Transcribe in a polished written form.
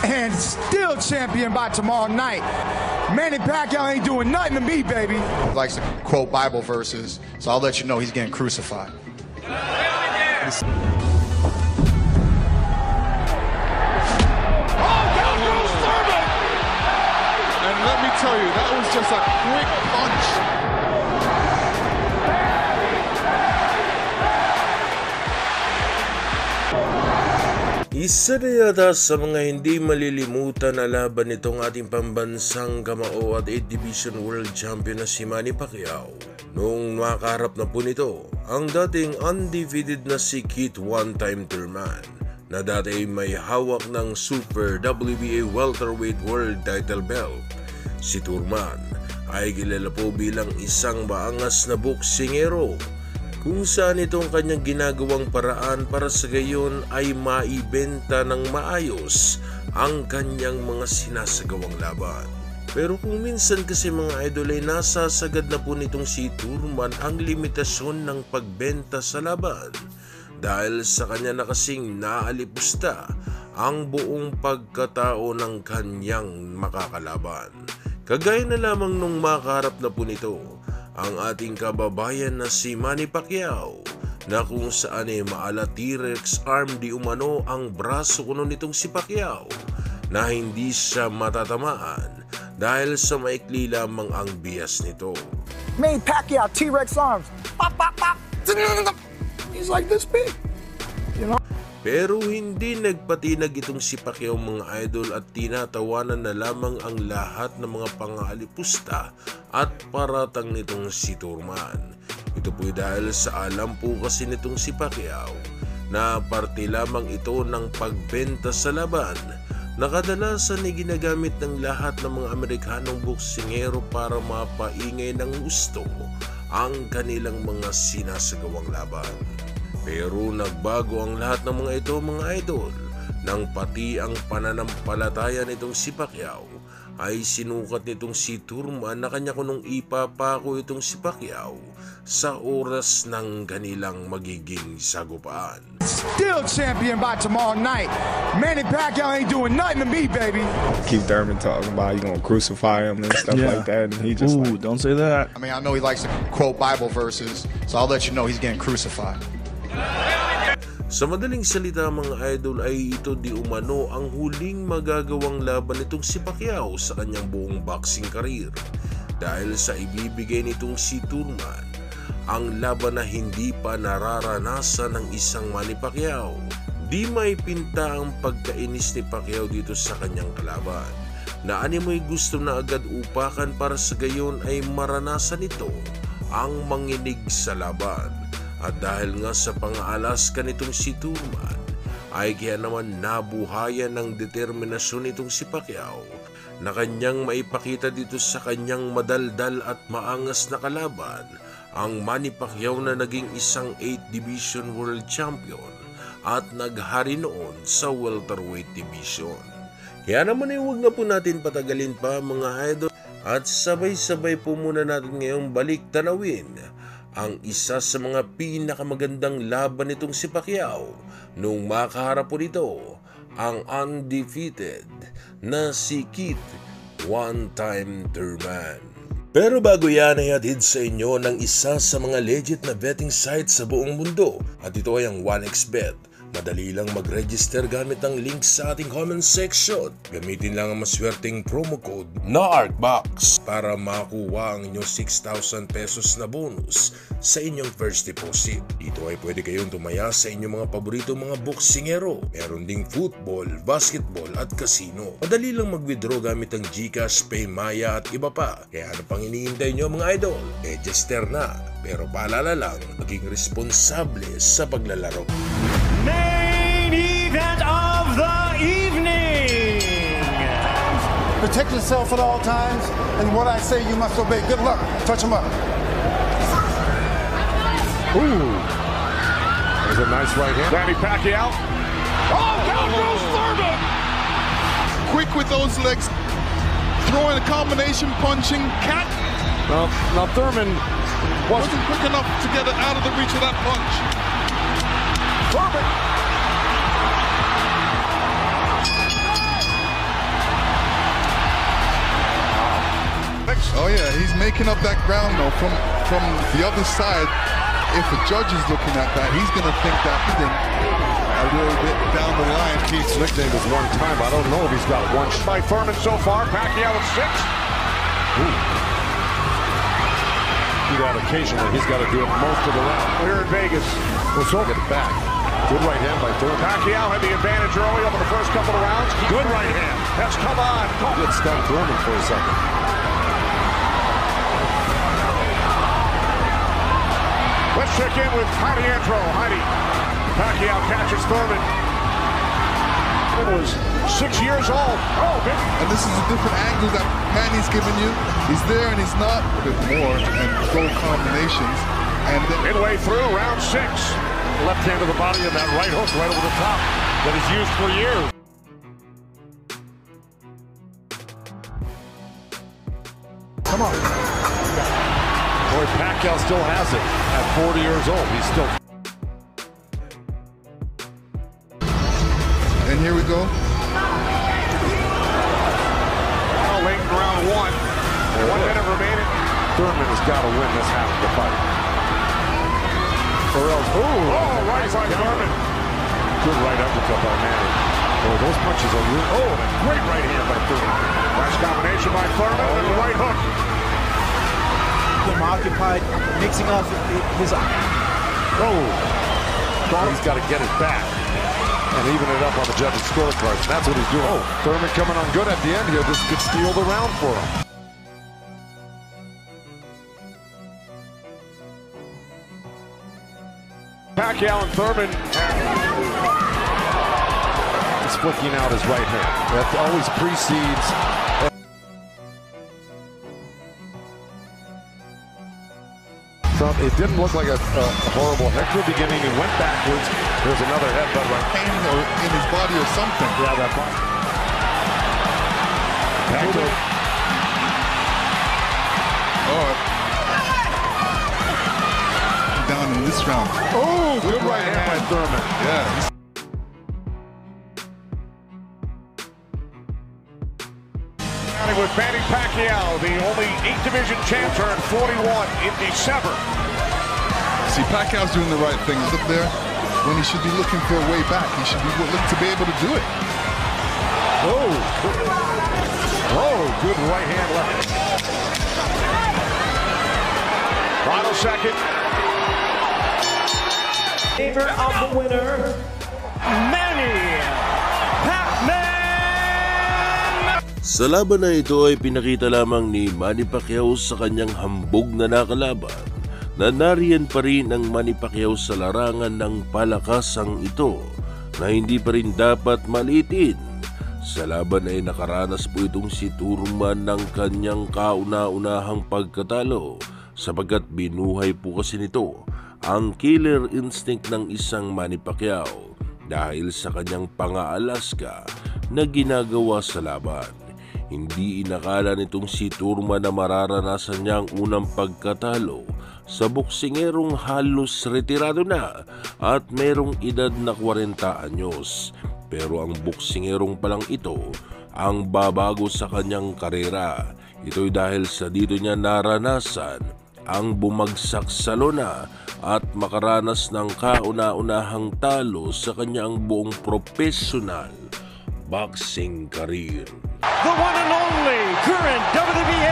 and still champion by tomorrow night. Manny Pacquiao ain't doing nothing to me, baby. He likes to quote Bible verses, so I'll let you know he's getting crucified. And let me tell you, that was just a quick punch. Isa na yata sa mga hindi malilimutan na laban nitong ating pambansang kamao at 8 Division World Champion na si Manny Pacquiao. Noong makaharap na po nito, ang dating undefeated na si Keith One-Time Thurman na dati may hawak ng Super WBA Welterweight World Title Belt. Si Thurman ay kilala po bilang isang maangas na boksingero kung saan itong kanyang ginagawang paraan para sa gayon ay maibenta ng maayos ang kanyang mga sinasagawang laban. Pero kung minsan kasi mga idol ay nasasagad na po nitong si Thurman ang limitasyon ng pagbenta sa laban dahil sa kanya na kasing naalipusta ang buong pagkatao ng kanyang makakalaban. Kagaya na lamang nung makaharap na po nito ang ating kababayan na si Manny Pacquiao na kung saan ay maala T-Rex arm di umano ang braso kuno nitong si Pacquiao na hindi siya matatamaan dahil sa maikli lamang ang bias nito. Manny Pacquiao, T-Rex arms. Pop, pop, pop. He's like this big. You know? Pero hindi nagpatinag itong si Pacquiao mga idol at tinatawanan na lamang ang lahat ng mga pang-aalipusta at paratang nitong si Thurman. Ito po'y dahil sa alam po kasi nitong si Pacquiao na parte lamang ito ng pagbenta sa laban na kadalasan ay ginagamit ng lahat ng mga Amerikanong boksingero para mapaingay ng gusto ang kanilang mga sinasagawang laban. Pero nagbago ang lahat ng mga ito mga idol nang pati ang pananampalataya nitong si Pacquiao ay sinukat nitong si Thurman na kanya kunong ipapako itong si Pacquiao sa oras ng kanilang magiging sagupaan. Still champion by tomorrow night. Manny Pacquiao ain't doing nothing to me, baby. Keith Thurman talking about you gonna crucify him and stuff like that, and he just don't say that. I mean, I know he likes to quote Bible verses, so I'll let you know he's getting crucified. Sa madaling salita mga idol ay ito di umano ang huling magagawang laban nitong si Pacquiao sa kanyang buong boxing career dahil sa ibibigay nitong si Thurman ang laban na hindi pa nararanasan ng isang Manny Pacquiao. Di may pinta ang pagkainis ni Pacquiao dito sa kanyang kalaban na animoy gusto na agad upakan para sa gayon ay maranasan ito ang manginig sa laban. At dahil nga sa pang-aalas ka nitong si Thurman, ay kaya naman nabuhayan ng determinasyon nitong si Pacquiao na kanyang maipakita dito sa kanyang madaldal at maangas na kalaban, ang Manny Pacquiao na naging isang 8 Division World Champion at naghari noon sa welterweight division. Kaya naman ay huwag na po natin patagalin pa mga idol at sabay-sabay po muna natin ngayong balik tanawin ang isa sa mga pinakamagandang laban nitong si Pacquiao nung makaharap po nito ang undefeated na si Keith One-Time Thurman. Pero bago yan ay hatid sa inyo ng isa sa mga legit na betting site sa buong mundo at ito ay ang 1xBet. Madali lang mag-register gamit ang link sa ating comment section. Gamitin lang ang maswerteng promo code na ARCBOX para makuha ang inyong 6,000 pesos na bonus sa inyong first deposit. Dito ay pwede kayong tumaya sa inyong mga paborito mga boksingero. Meron ding football, basketball at casino. Madali lang mag-withdraw gamit ang GCash, PayMaya at iba pa. Kaya ano pang iniintay nyo mga idol? Register na. Pero paalala lang, maging responsable sa paglalaro. Main event of the evening! Protect yourself at all times, and what I say you must obey. Good luck. Touch him up. Ooh. There's a nice right hand. Manny Pacquiao. Oh, down goes Thurman! Quick with those legs. Throwing a combination punching cat. Now Thurman wasn't quick enough to get it out of the reach of that punch. Thurman. making up that ground though from the other side. If a judge is looking at that, he's going to think that a little bit down the line. Keith's nickname is one time. I don't know if he's got one. By Thurman so far. Pacquiao at 6. Do that occasionally. He's got to do it most of the round. Here in Vegas. We'll get it back. Good right hand by Thurman. Pacquiao had the advantage early over the first couple of rounds. Good right hand. That's come on. Good stun Thurman for a second. Let's check in with Heidi Antro. Heidi. Pacquiao catches Thurman. It was 6 years old. Oh, big. And this is a different angle that Manny's giving you. He's there and he's not. A bit more and throw combinations. And then midway through round 6. Left hand to the body and that right hook right over the top that he's used for years. Come on. Boy, Pacquiao still has it at 40 years old. He's still. And here we go. Now late in round 1. 1 minute remaining. Thurman has got to win this half of the fight. Or else, right by Thurman. Good right uppercut by Manny. Oh, those punches are real. Oh, a great right hand by Thurman. Nice combination by Thurman and the right hook. Him occupied, mixing off his. He's got to get it back and even it up on the judges' scorecards. That's what he's doing. Oh, Thurman coming on good at the end here. This could steal the round for him. Pacquiao and Thurman. He's flicking out his right hand. That always precedes. It didn't look like a horrible hector beginning. He went backwards. There's another headbutt right pain or in his body or something. Yeah, that body. Down in this round. Oh, good right hand by Thurman. Yeah. With Manny Pacquiao, the only 8-division champ, turned 41 in December. See, Pacquiao's doing the right things up there when he should be looking for a way back. He should be looking to be able to do it. Good right hand left. Final second. Favor of the winner, Manny Pacman. Sa laban na ito ay pinakita lamang ni Manny Pacquiao sa kanyang hambog na nakalaban na nariyan pa rin ang Manny Pacquiao sa larangan ng palakasang ito na hindi pa rin dapat maliitin. Sa laban ay nakaranas po itong si Thurman ng kanyang kauna-unahang pagkatalo sapagkat binuhay po kasi nito ang killer instinct ng isang Manny Pacquiao dahil sa kanyang pang-aalaska na ginagawa sa laban. Hindi inakala nitong si Thurman na mararanasan niya ang unang pagkatalo sa boksingerong halos retirado na at merong edad na 40 anyos. Pero ang boksingerong palang ito ang babago sa kanyang karera. Ito'y dahil sa dito niya naranasan ang bumagsak sa lona at makaranas ng kauna-unahang talo sa kanyang buong professional boxing career. The one and only current WBA